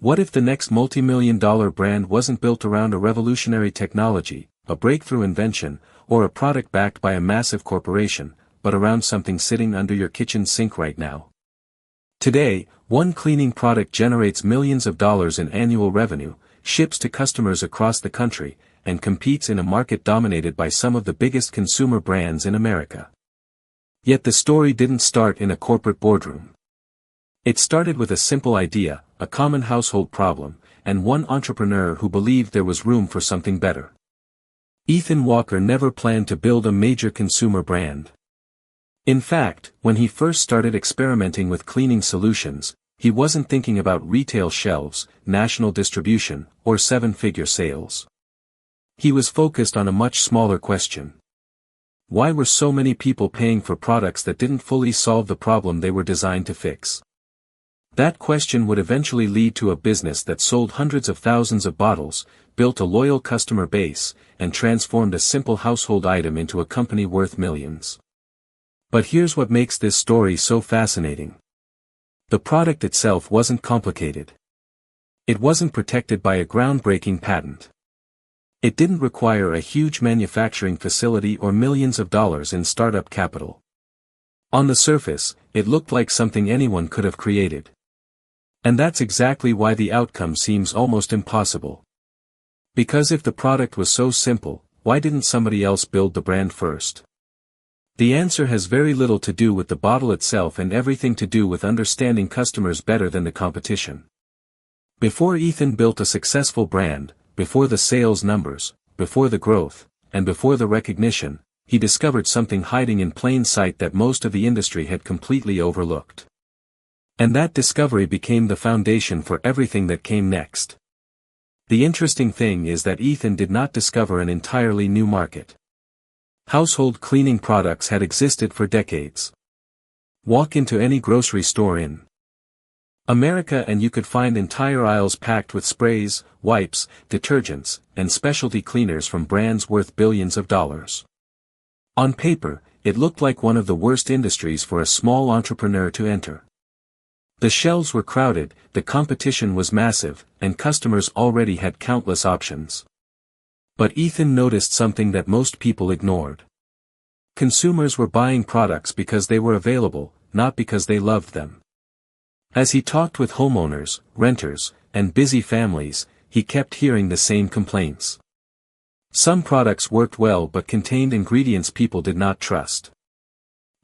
What if the next multi-million-dollar brand wasn't built around a revolutionary technology, a breakthrough invention, or a product backed by a massive corporation, but around something sitting under your kitchen sink right now? Today, one cleaning product generates millions of dollars in annual revenue, ships to customers across the country, and competes in a market dominated by some of the biggest consumer brands in America. Yet the story didn't start in a corporate boardroom. It started with a simple idea, a common household problem, and one entrepreneur who believed there was room for something better. Ethan Walker never planned to build a major consumer brand. In fact, when he first started experimenting with cleaning solutions, he wasn't thinking about retail shelves, national distribution, or seven-figure sales. He was focused on a much smaller question. Why were so many people paying for products that didn't fully solve the problem they were designed to fix? That question would eventually lead to a business that sold hundreds of thousands of bottles, built a loyal customer base, and transformed a simple household item into a company worth millions. But here's what makes this story so fascinating. The product itself wasn't complicated. It wasn't protected by a groundbreaking patent. It didn't require a huge manufacturing facility or millions of dollars in startup capital. On the surface, it looked like something anyone could have created. And that's exactly why the outcome seems almost impossible. Because if the product was so simple, why didn't somebody else build the brand first? The answer has very little to do with the bottle itself and everything to do with understanding customers better than the competition. Before Ethan built a successful brand, before the sales numbers, before the growth, and before the recognition, he discovered something hiding in plain sight that most of the industry had completely overlooked. And that discovery became the foundation for everything that came next. The interesting thing is that Ethan did not discover an entirely new market. Household cleaning products had existed for decades. Walk into any grocery store in America and you could find entire aisles packed with sprays, wipes, detergents, and specialty cleaners from brands worth billions of dollars. On paper, it looked like one of the worst industries for a small entrepreneur to enter. The shelves were crowded, the competition was massive, and customers already had countless options. But Ethan noticed something that most people ignored. Consumers were buying products because they were available, not because they loved them. As he talked with homeowners, renters, and busy families, he kept hearing the same complaints. Some products worked well but contained ingredients people did not trust.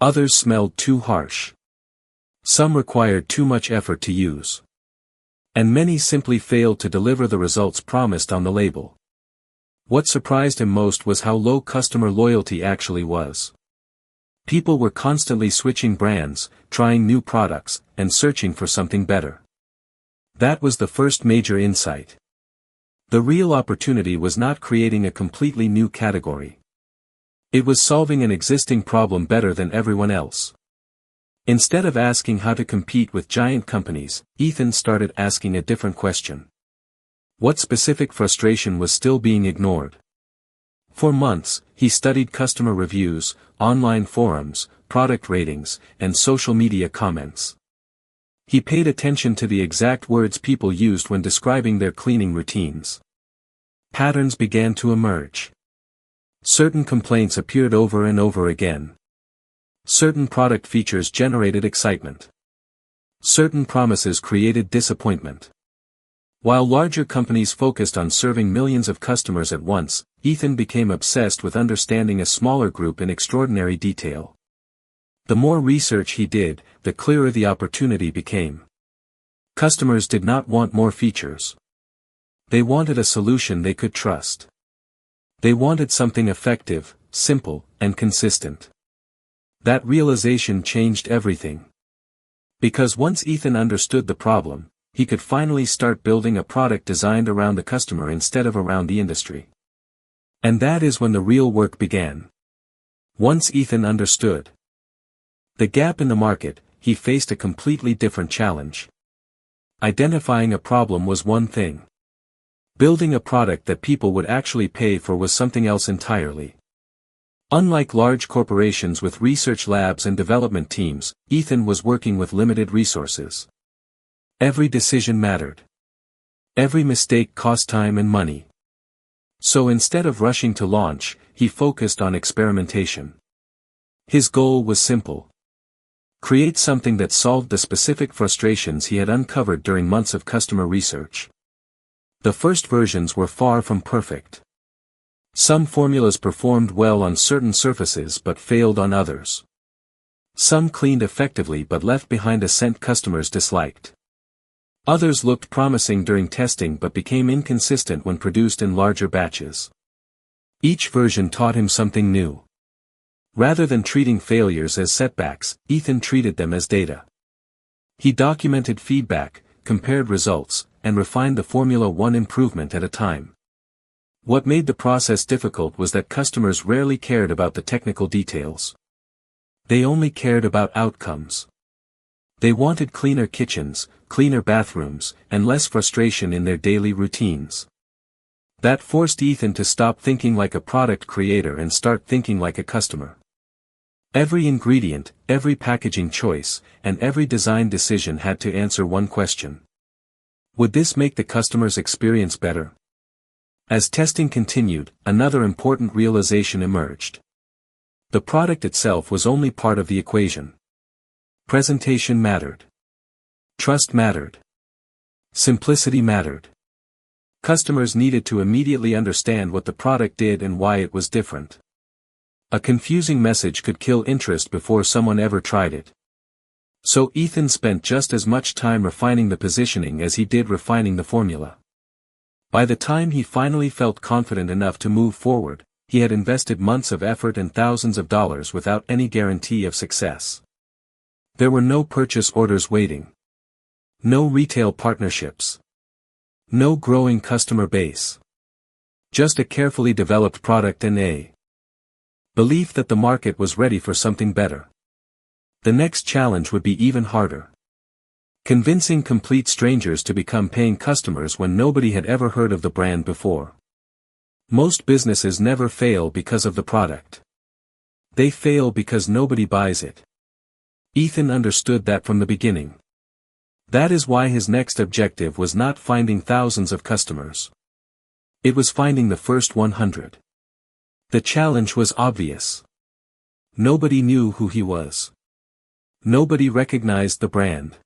Others smelled too harsh. Some required too much effort to use. And many simply failed to deliver the results promised on the label. What surprised him most was how low customer loyalty actually was. People were constantly switching brands, trying new products, and searching for something better. That was the first major insight. The real opportunity was not creating a completely new category. It was solving an existing problem better than everyone else. Instead of asking how to compete with giant companies, Ethan started asking a different question. What specific frustration was still being ignored? For months, he studied customer reviews, online forums, product ratings, and social media comments. He paid attention to the exact words people used when describing their cleaning routines. Patterns began to emerge. Certain complaints appeared over and over again. Certain product features generated excitement. Certain promises created disappointment. While larger companies focused on serving millions of customers at once, Ethan became obsessed with understanding a smaller group in extraordinary detail. The more research he did, the clearer the opportunity became. Customers did not want more features. They wanted a solution they could trust. They wanted something effective, simple, and consistent. That realization changed everything. Because once Ethan understood the problem, he could finally start building a product designed around the customer instead of around the industry. And that is when the real work began. Once Ethan understood the gap in the market, he faced a completely different challenge. Identifying a problem was one thing. Building a product that people would actually pay for was something else entirely. Unlike large corporations with research labs and development teams, Ethan was working with limited resources. Every decision mattered. Every mistake cost time and money. So instead of rushing to launch, he focused on experimentation. His goal was simple. Create something that solved the specific frustrations he had uncovered during months of customer research. The first versions were far from perfect. Some formulas performed well on certain surfaces but failed on others. Some cleaned effectively but left behind a scent customers disliked. Others looked promising during testing but became inconsistent when produced in larger batches. Each version taught him something new. Rather than treating failures as setbacks, Ethan treated them as data. He documented feedback, compared results, and refined the formula one improvement at a time. What made the process difficult was that customers rarely cared about the technical details. They only cared about outcomes. They wanted cleaner kitchens, cleaner bathrooms, and less frustration in their daily routines. That forced Ethan to stop thinking like a product creator and start thinking like a customer. Every ingredient, every packaging choice, and every design decision had to answer one question. Would this make the customer's experience better? As testing continued, another important realization emerged. The product itself was only part of the equation. Presentation mattered. Trust mattered. Simplicity mattered. Customers needed to immediately understand what the product did and why it was different. A confusing message could kill interest before someone ever tried it. So Ethan spent just as much time refining the positioning as he did refining the formula. By the time he finally felt confident enough to move forward, he had invested months of effort and thousands of dollars without any guarantee of success. There were no purchase orders waiting. No retail partnerships. No growing customer base. Just a carefully developed product and a belief that the market was ready for something better. The next challenge would be even harder. Convincing complete strangers to become paying customers when nobody had ever heard of the brand before. Most businesses never fail because of the product. They fail because nobody buys it. Ethan understood that from the beginning. That is why his next objective was not finding thousands of customers. It was finding the first 100. The challenge was obvious. Nobody knew who he was. Nobody recognized the brand.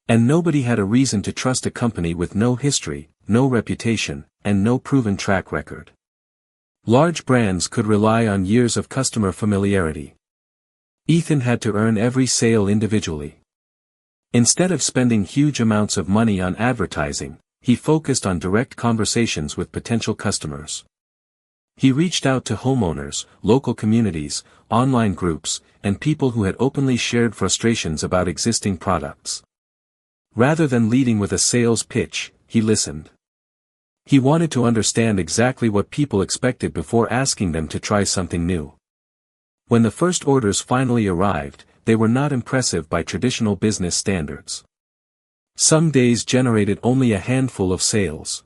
And nobody had a reason to trust a company with no history, no reputation, and no proven track record. Large brands could rely on years of customer familiarity. Ethan had to earn every sale individually. Instead of spending huge amounts of money on advertising, he focused on direct conversations with potential customers. He reached out to homeowners, local communities, online groups, and people who had openly shared frustrations about existing products. Rather than leading with a sales pitch, he listened. He wanted to understand exactly what people expected before asking them to try something new. When the first orders finally arrived, they were not impressive by traditional business standards. Some days generated only a handful of sales.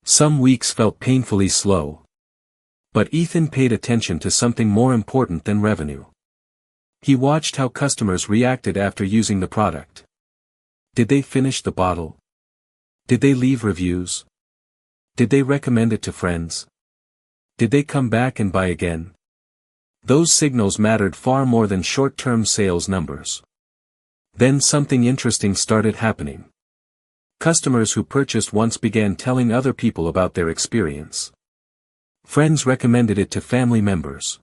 Some weeks felt painfully slow. But Ethan paid attention to something more important than revenue. He watched how customers reacted after using the product. Did they finish the bottle? Did they leave reviews? Did they recommend it to friends? Did they come back and buy again? Those signals mattered far more than short-term sales numbers. Then something interesting started happening. Customers who purchased once began telling other people about their experience. Friends recommended it to family members.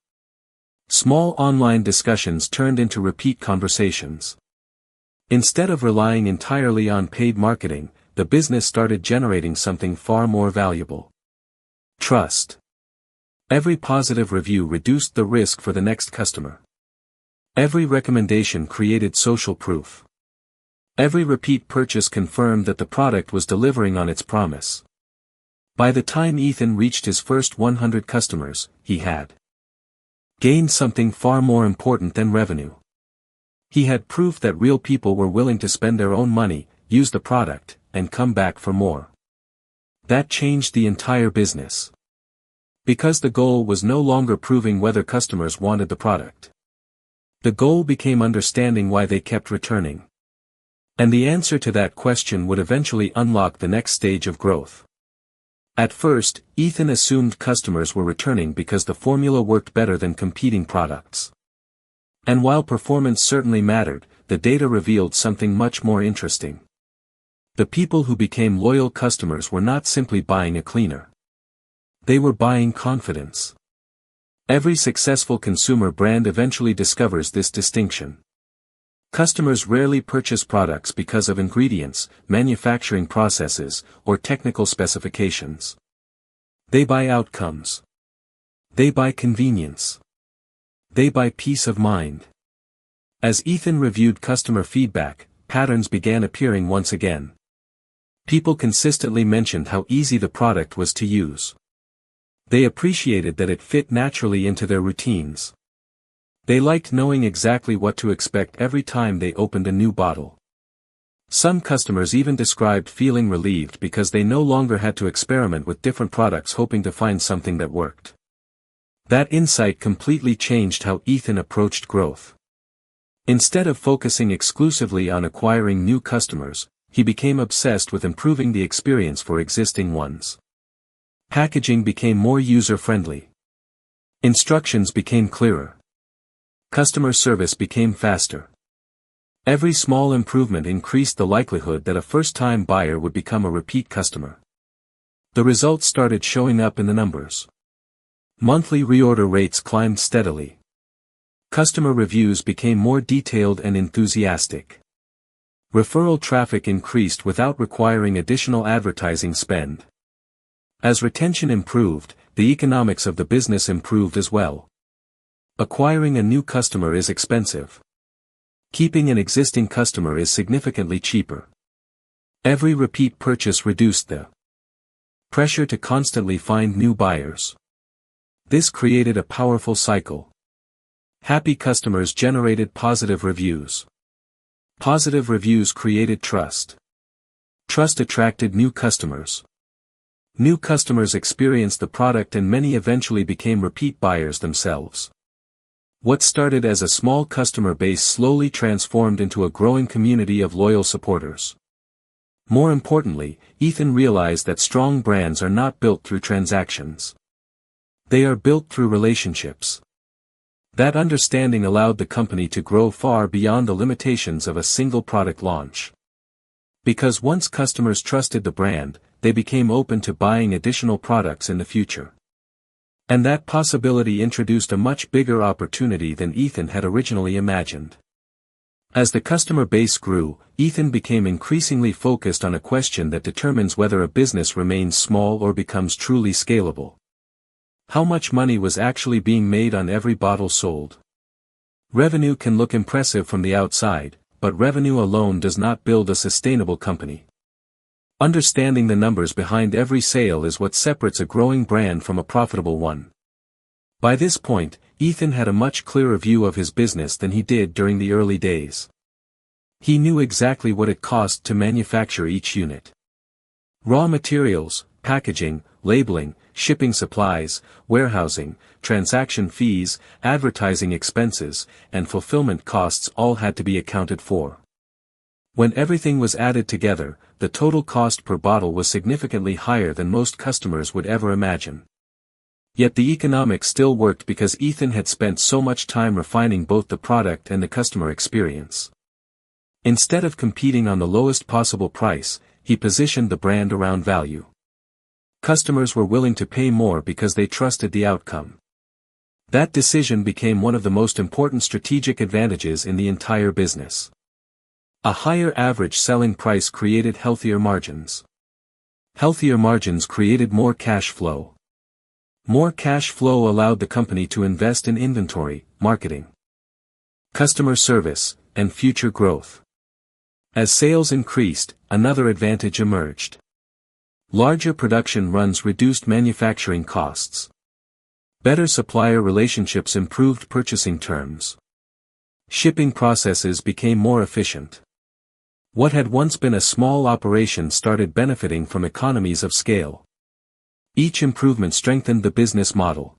Small online discussions turned into repeat conversations. Instead of relying entirely on paid marketing, the business started generating something far more valuable. Trust. Every positive review reduced the risk for the next customer. Every recommendation created social proof. Every repeat purchase confirmed that the product was delivering on its promise. By the time Ethan reached his first 100 customers, he had gained something far more important than revenue. He had proof that real people were willing to spend their own money, use the product, and come back for more. That changed the entire business. Because the goal was no longer proving whether customers wanted the product. The goal became understanding why they kept returning. And the answer to that question would eventually unlock the next stage of growth. At first, Ethan assumed customers were returning because the formula worked better than competing products. And while performance certainly mattered, the data revealed something much more interesting. The people who became loyal customers were not simply buying a cleaner. They were buying confidence. Every successful consumer brand eventually discovers this distinction. Customers rarely purchase products because of ingredients, manufacturing processes, or technical specifications. They buy outcomes. They buy convenience. They buy peace of mind. As Ethan reviewed customer feedback, patterns began appearing once again. People consistently mentioned how easy the product was to use. They appreciated that it fit naturally into their routines. They liked knowing exactly what to expect every time they opened a new bottle. Some customers even described feeling relieved because they no longer had to experiment with different products hoping to find something that worked. That insight completely changed how Ethan approached growth. Instead of focusing exclusively on acquiring new customers, he became obsessed with improving the experience for existing ones. Packaging became more user-friendly. Instructions became clearer. Customer service became faster. Every small improvement increased the likelihood that a first-time buyer would become a repeat customer. The results started showing up in the numbers. Monthly reorder rates climbed steadily. Customer reviews became more detailed and enthusiastic. Referral traffic increased without requiring additional advertising spend. As retention improved, the economics of the business improved as well. Acquiring a new customer is expensive. Keeping an existing customer is significantly cheaper. Every repeat purchase reduced the pressure to constantly find new buyers. This created a powerful cycle. Happy customers generated positive reviews. Positive reviews created trust. Trust attracted new customers. New customers experienced the product and many eventually became repeat buyers themselves. What started as a small customer base slowly transformed into a growing community of loyal supporters. More importantly, Ethan realized that strong brands are not built through transactions. They are built through relationships. That understanding allowed the company to grow far beyond the limitations of a single product launch. Because once customers trusted the brand, they became open to buying additional products in the future. And that possibility introduced a much bigger opportunity than Ethan had originally imagined. As the customer base grew, Ethan became increasingly focused on a question that determines whether a business remains small or becomes truly scalable. How much money was actually being made on every bottle sold? Revenue can look impressive from the outside, but revenue alone does not build a sustainable company. Understanding the numbers behind every sale is what separates a growing brand from a profitable one. By this point, Ethan had a much clearer view of his business than he did during the early days. He knew exactly what it cost to manufacture each unit. Raw materials, packaging, labeling, shipping supplies, warehousing, transaction fees, advertising expenses, and fulfillment costs all had to be accounted for. When everything was added together, the total cost per bottle was significantly higher than most customers would ever imagine. Yet the economics still worked because Ethan had spent so much time refining both the product and the customer experience. Instead of competing on the lowest possible price, he positioned the brand around value. Customers were willing to pay more because they trusted the outcome. That decision became one of the most important strategic advantages in the entire business. A higher average selling price created healthier margins. Healthier margins created more cash flow. More cash flow allowed the company to invest in inventory, marketing, customer service, and future growth. As sales increased, another advantage emerged. Larger production runs reduced manufacturing costs. Better supplier relationships improved purchasing terms. Shipping processes became more efficient. What had once been a small operation started benefiting from economies of scale. Each improvement strengthened the business model.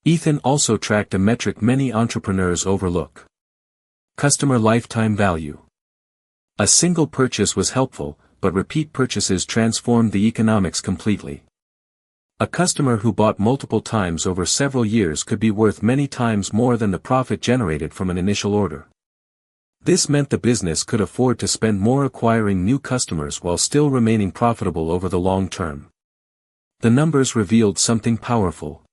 Ethan also tracked a metric many entrepreneurs overlook: customer lifetime value. A single purchase was helpful, but repeat purchases transformed the economics completely. A customer who bought multiple times over several years could be worth many times more than the profit generated from an initial order. This meant the business could afford to spend more acquiring new customers while still remaining profitable over the long term. The numbers revealed something powerful.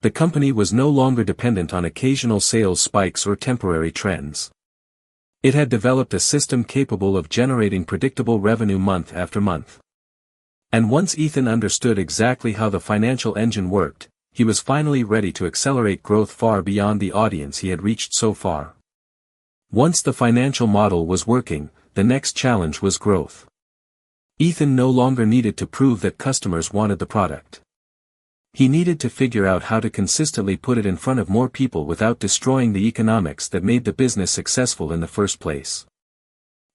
The company was no longer dependent on occasional sales spikes or temporary trends. It had developed a system capable of generating predictable revenue month after month. And once Ethan understood exactly how the financial engine worked, he was finally ready to accelerate growth far beyond the audience he had reached so far. Once the financial model was working, the next challenge was growth. Ethan no longer needed to prove that customers wanted the product. He needed to figure out how to consistently put it in front of more people without destroying the economics that made the business successful in the first place.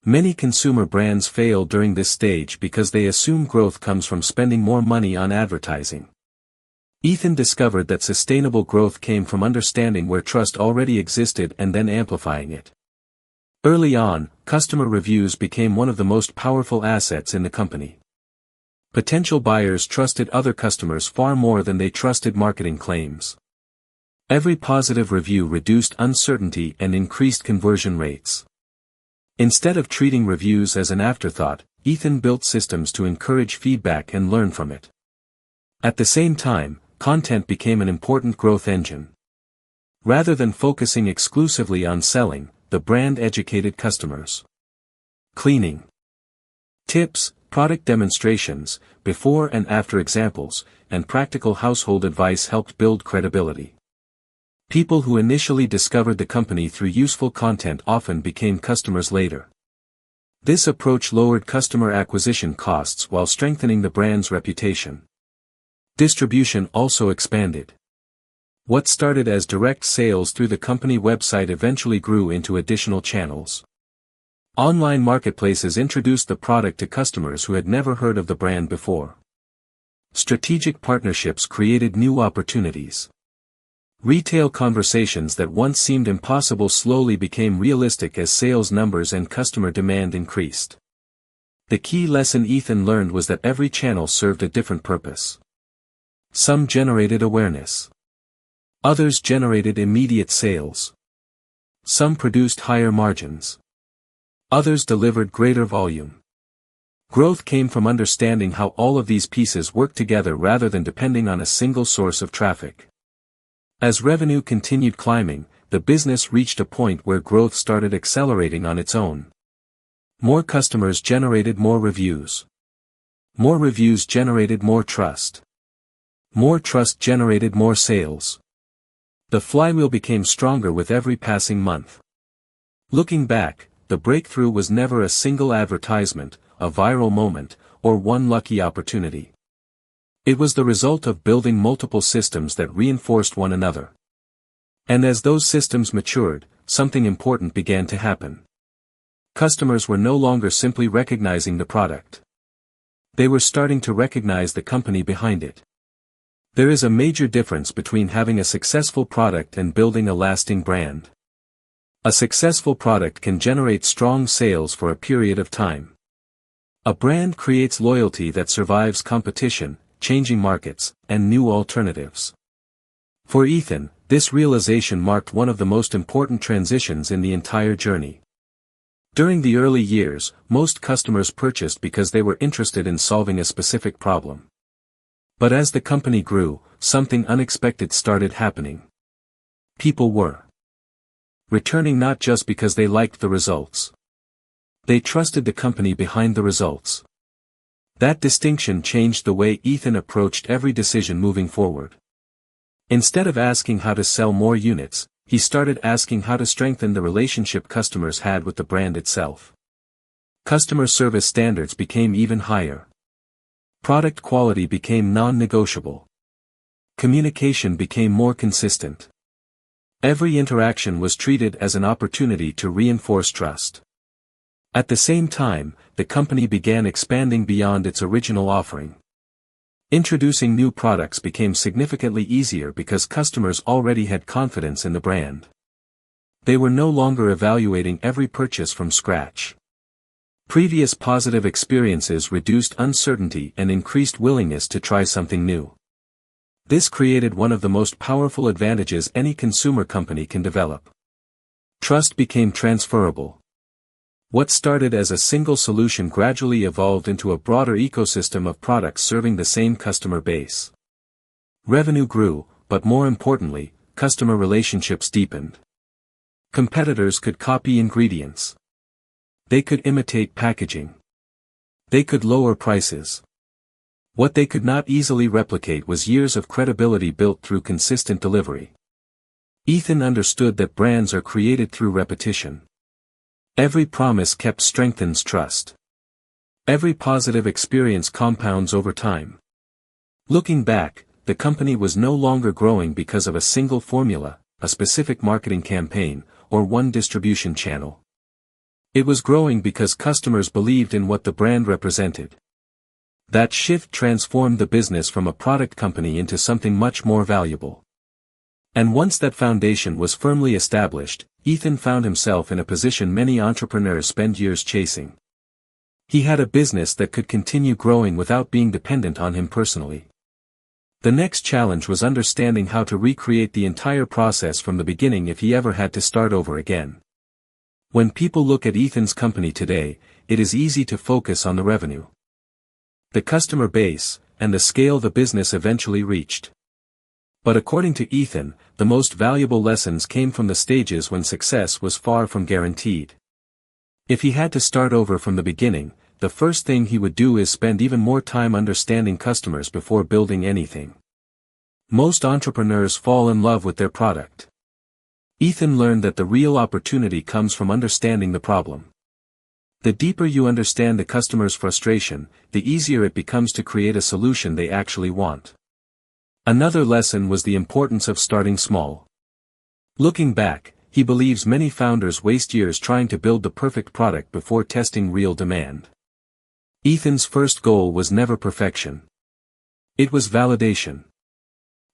Many consumer brands fail during this stage because they assume growth comes from spending more money on advertising. Ethan discovered that sustainable growth came from understanding where trust already existed and then amplifying it. Early on, customer reviews became one of the most powerful assets in the company. Potential buyers trusted other customers far more than they trusted marketing claims. Every positive review reduced uncertainty and increased conversion rates. Instead of treating reviews as an afterthought, Ethan built systems to encourage feedback and learn from it. At the same time, content became an important growth engine. Rather than focusing exclusively on selling, the brand educated customers. Cleaning tips, product demonstrations, before and after examples, and practical household advice helped build credibility. People who initially discovered the company through useful content often became customers later. This approach lowered customer acquisition costs while strengthening the brand's reputation. Distribution also expanded. What started as direct sales through the company website eventually grew into additional channels. Online marketplaces introduced the product to customers who had never heard of the brand before. Strategic partnerships created new opportunities. Retail conversations that once seemed impossible slowly became realistic as sales numbers and customer demand increased. The key lesson Ethan learned was that every channel served a different purpose. Some generated awareness. Others generated immediate sales. Some produced higher margins. Others delivered greater volume. Growth came from understanding how all of these pieces work together rather than depending on a single source of traffic. As revenue continued climbing, the business reached a point where growth started accelerating on its own. More customers generated more reviews. More reviews generated more trust. More trust generated more sales. The flywheel became stronger with every passing month. Looking back, the breakthrough was never a single advertisement, a viral moment, or one lucky opportunity. It was the result of building multiple systems that reinforced one another. And as those systems matured, something important began to happen. Customers were no longer simply recognizing the product. They were starting to recognize the company behind it. There is a major difference between having a successful product and building a lasting brand. A successful product can generate strong sales for a period of time. A brand creates loyalty that survives competition, changing markets, and new alternatives. For Ethan, this realization marked one of the most important transitions in the entire journey. During the early years, most customers purchased because they were interested in solving a specific problem. But as the company grew, something unexpected started happening. People were returning not just because they liked the results. They trusted the company behind the results. That distinction changed the way Ethan approached every decision moving forward. Instead of asking how to sell more units, he started asking how to strengthen the relationship customers had with the brand itself. Customer service standards became even higher. Product quality became non-negotiable. Communication became more consistent. Every interaction was treated as an opportunity to reinforce trust. At the same time, the company began expanding beyond its original offering. Introducing new products became significantly easier because customers already had confidence in the brand. They were no longer evaluating every purchase from scratch. Previous positive experiences reduced uncertainty and increased willingness to try something new. This created one of the most powerful advantages any consumer company can develop. Trust became transferable. What started as a single solution gradually evolved into a broader ecosystem of products serving the same customer base. Revenue grew, but more importantly, customer relationships deepened. Competitors could copy ingredients. They could imitate packaging. They could lower prices. What they could not easily replicate was years of credibility built through consistent delivery. Ethan understood that brands are created through repetition. Every promise kept strengthens trust. Every positive experience compounds over time. Looking back, the company was no longer growing because of a single formula, a specific marketing campaign, or one distribution channel. It was growing because customers believed in what the brand represented. That shift transformed the business from a product company into something much more valuable. And once that foundation was firmly established, Ethan found himself in a position many entrepreneurs spend years chasing. He had a business that could continue growing without being dependent on him personally. The next challenge was understanding how to recreate the entire process from the beginning if he ever had to start over again. When people look at Ethan's company today, it is easy to focus on the revenue, the customer base, and the scale the business eventually reached. But according to Ethan, the most valuable lessons came from the stages when success was far from guaranteed. If he had to start over from the beginning, the first thing he would do is spend even more time understanding customers before building anything. Most entrepreneurs fall in love with their product. Ethan learned that the real opportunity comes from understanding the problem. The deeper you understand the customer's frustration, the easier it becomes to create a solution they actually want. Another lesson was the importance of starting small. Looking back, he believes many founders waste years trying to build the perfect product before testing real demand. Ethan's first goal was never perfection. It was validation.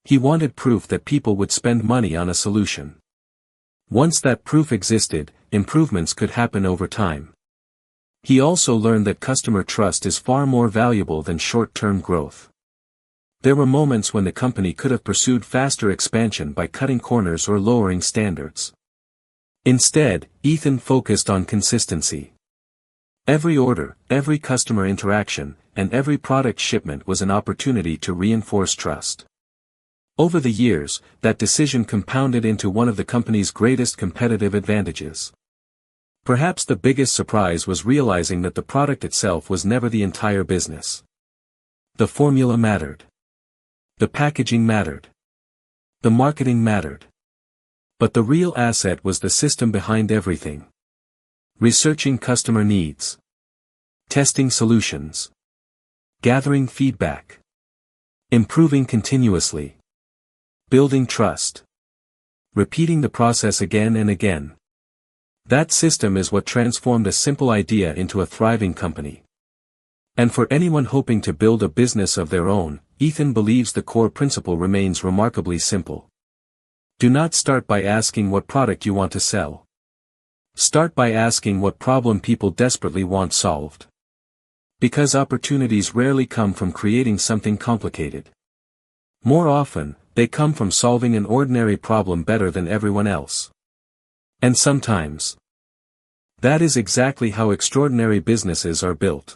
He wanted proof that people would spend money on a solution. Once that proof existed, improvements could happen over time. He also learned that customer trust is far more valuable than short-term growth. There were moments when the company could have pursued faster expansion by cutting corners or lowering standards. Instead, Ethan focused on consistency. Every order, every customer interaction, and every product shipment was an opportunity to reinforce trust. Over the years, that decision compounded into one of the company's greatest competitive advantages. Perhaps the biggest surprise was realizing that the product itself was never the entire business. The formula mattered. The packaging mattered. The marketing mattered. But the real asset was the system behind everything. Researching customer needs. Testing solutions. Gathering feedback. Improving continuously. Building trust. Repeating the process again and again. That system is what transformed a simple idea into a thriving company. And for anyone hoping to build a business of their own, Ethan believes the core principle remains remarkably simple. Do not start by asking what product you want to sell. Start by asking what problem people desperately want solved. Because opportunities rarely come from creating something complicated. More often, they come from solving an ordinary problem better than everyone else. And sometimes, that is exactly how extraordinary businesses are built.